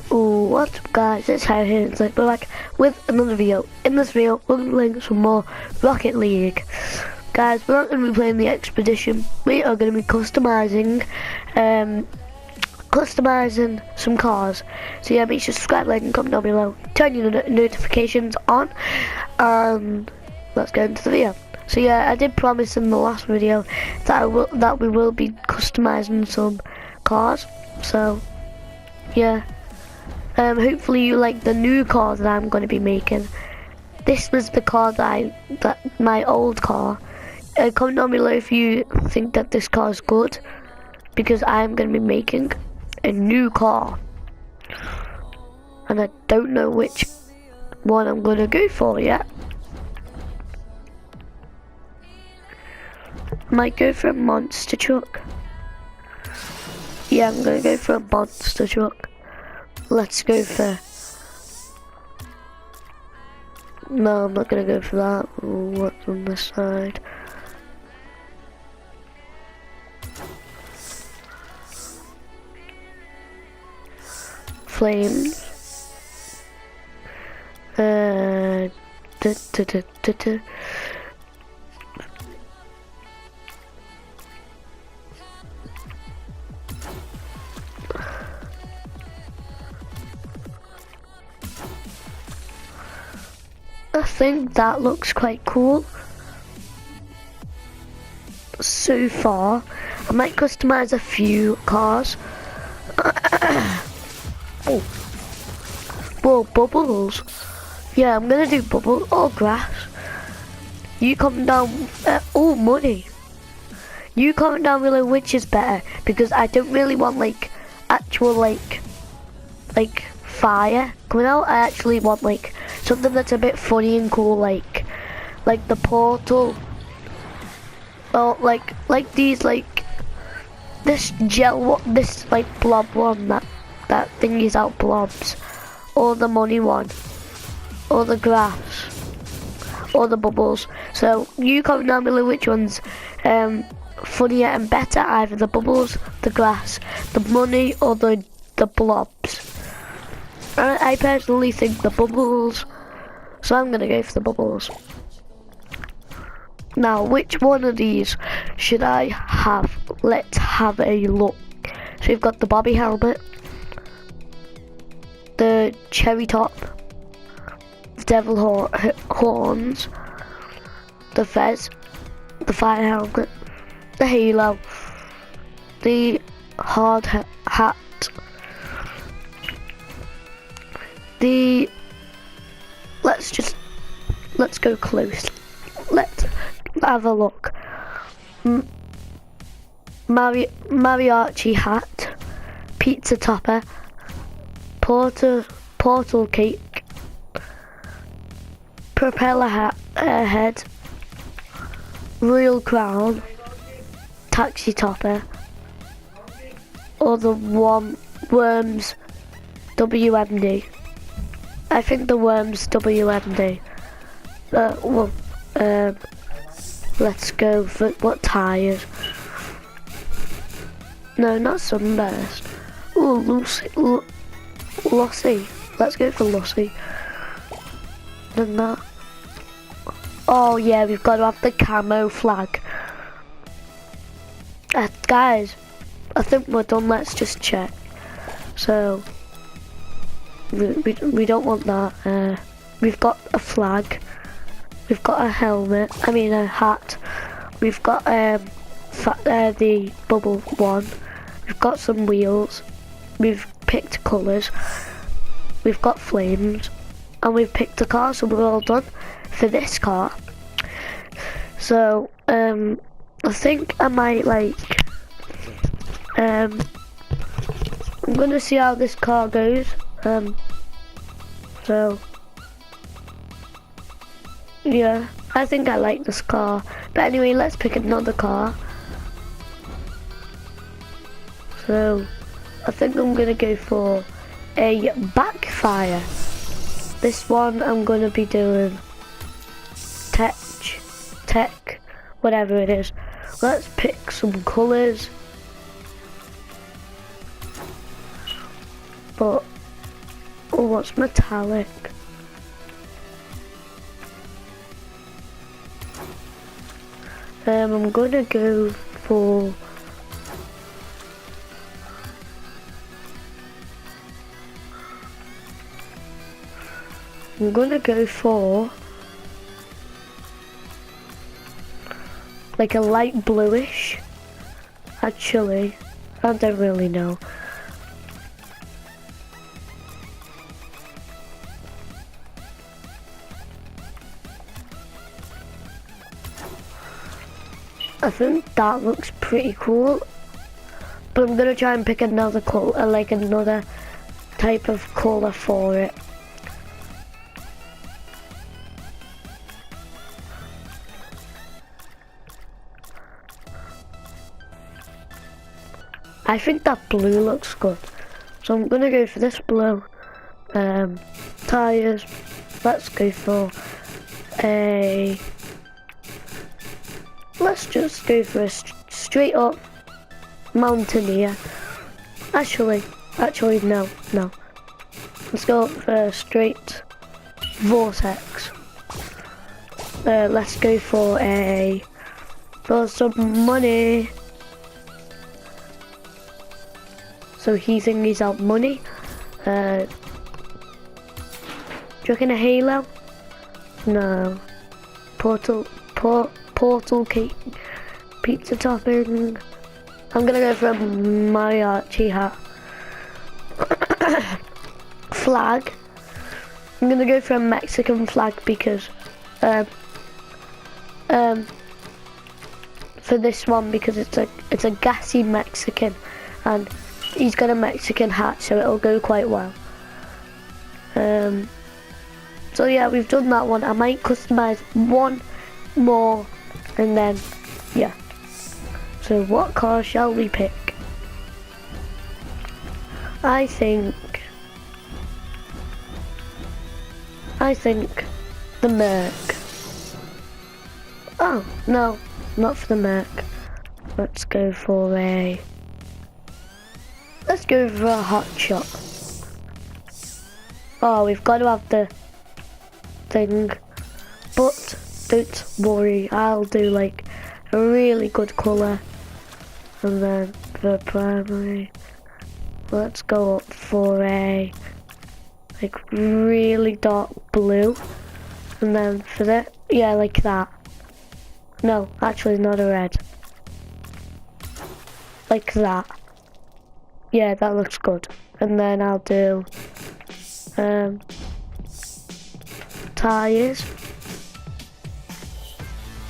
Oh, what's up guys, it's Harry here, it's like we're back with another video. In this video, we're going to be playing some more Rocket League. Guys, we're not going to be playing the expedition, we are going to be customizing some cars. So yeah, make sure to subscribe, like and comment down below, turn your notifications on, and let's get into the video. So yeah, I did promise in the last video that we will be customizing some cars, so yeah. Hopefully you like the new car that I'm going to be making. This was the car that my old car. Comment down below if you think that this car is good, because I'm going to be making a new car, and I don't know which one I'm going to go for yet. Might go for a monster truck. Yeah, I'm going to go for a monster truck. Let's go for... No, I'm not going to go for that. Ooh, what's on this side? Flames. I think that looks quite cool so far. I might customize a few cars. Oh, whoa, bubbles. Yeah, I'm gonna do bubbles or grass. You comment down. Oh, money. You comment down below which is better, because I don't really want like actual like fire coming out. I actually want like something that's a bit funny and cool, like the portal, or like these, like this gel, this like blob one that thingies out blobs, or the money one, or the grass, or the bubbles. So you comment down below which one's funnier and better, either the bubbles, the grass, the money, or the blobs. I personally think the bubbles, so I'm gonna go for the bubbles. Now, which one of these should I have? Let's have a look. So we've got the Bobby helmet, the cherry top, the devil horns, the fez, the fire helmet, the halo, the hard hat, the... Let's go close. Let's have a look. Mariachi hat, pizza topper, portal cake, propeller hat, head, royal crown, taxi topper, or the worms WMD. I think the worms WMD. Let's go for what tires? No, not sunburst. Ooh, Lossy. Let's go for Lossy. Then that. Oh yeah, we've got to have the camo flag. Guys, I think we're done. Let's just check. So we don't want that. We've got a flag. We've got a helmet. I mean a hat. We've got the bubble one. We've got some wheels. We've picked colours. We've got flames, and we've picked a car. So we're all done for this car. So I think I might like. I'm gonna see how this car goes. So yeah, I think I like this car. But anyway, let's pick another car. So I think I'm gonna go for a backfire. This one I'm gonna be doing tech, whatever it is. Let's pick some colours. But Oh, what's metallic? I'm gonna go for like a light bluish. Actually, I don't really know. I think that looks pretty cool, but I'm gonna try and pick another color, like another type of color for it. I think that blue looks good, so I'm gonna go for this blue. Tires, let's go for a, let's just go for a straight up mountaineer. Actually no. Let's go for a straight vortex. Let's go for some money. So he thinks he's out money. Do you reckon a halo? No. Portal cake, pizza topping. I'm gonna go for a mariachi hat. Flag. I'm gonna go for a Mexican flag because for this one because it's a gassy Mexican and he's got a Mexican hat, so it'll go quite well. So yeah, we've done that one. I might customize one more and then yeah. So what car shall we pick? I think the Merc. Oh no, not for the Merc. Let's go for a hot shot. Oh, we've got to have the thing, but don't worry, I'll do like a really good colour. And then for primary, let's go up for a like really dark blue. And then for that, yeah, like that. No, actually not a red. Like that. Yeah, that looks good. And then I'll do tyres.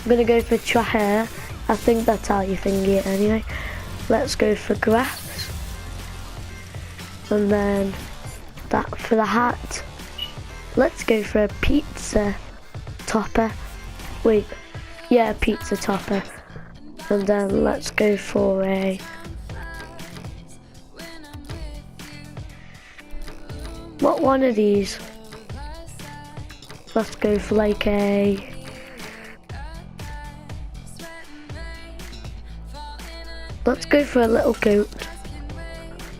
I'm gonna go for hair. I think that's how you think it anyway. Let's go for grass. And then that for the hat. Let's go for a pizza topper. Wait, yeah, pizza topper. And then let's go for a what one of these? Let's go for like a let's go for a little goat.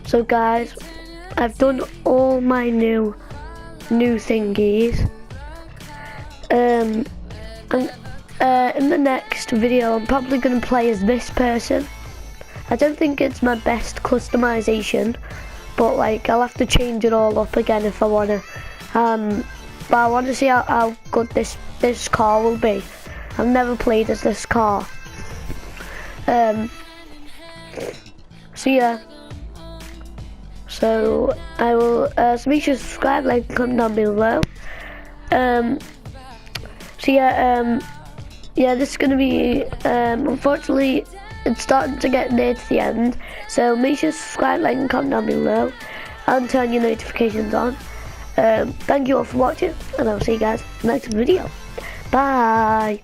So guys, I've done all my new thingies. And in the next video I'm probably going to play as this person. I don't think it's my best customization, but like I'll have to change it all up again if I want to. But I want to see how good this car will be. I've never played as this car. So yeah. So I will so make sure to subscribe, like, comment down below. So yeah, yeah, this is gonna be unfortunately it's starting to get near to the end. So make sure to subscribe, like, and comment down below, and turn your notifications on. Thank you all for watching, and I'll see you guys in the next video. Bye.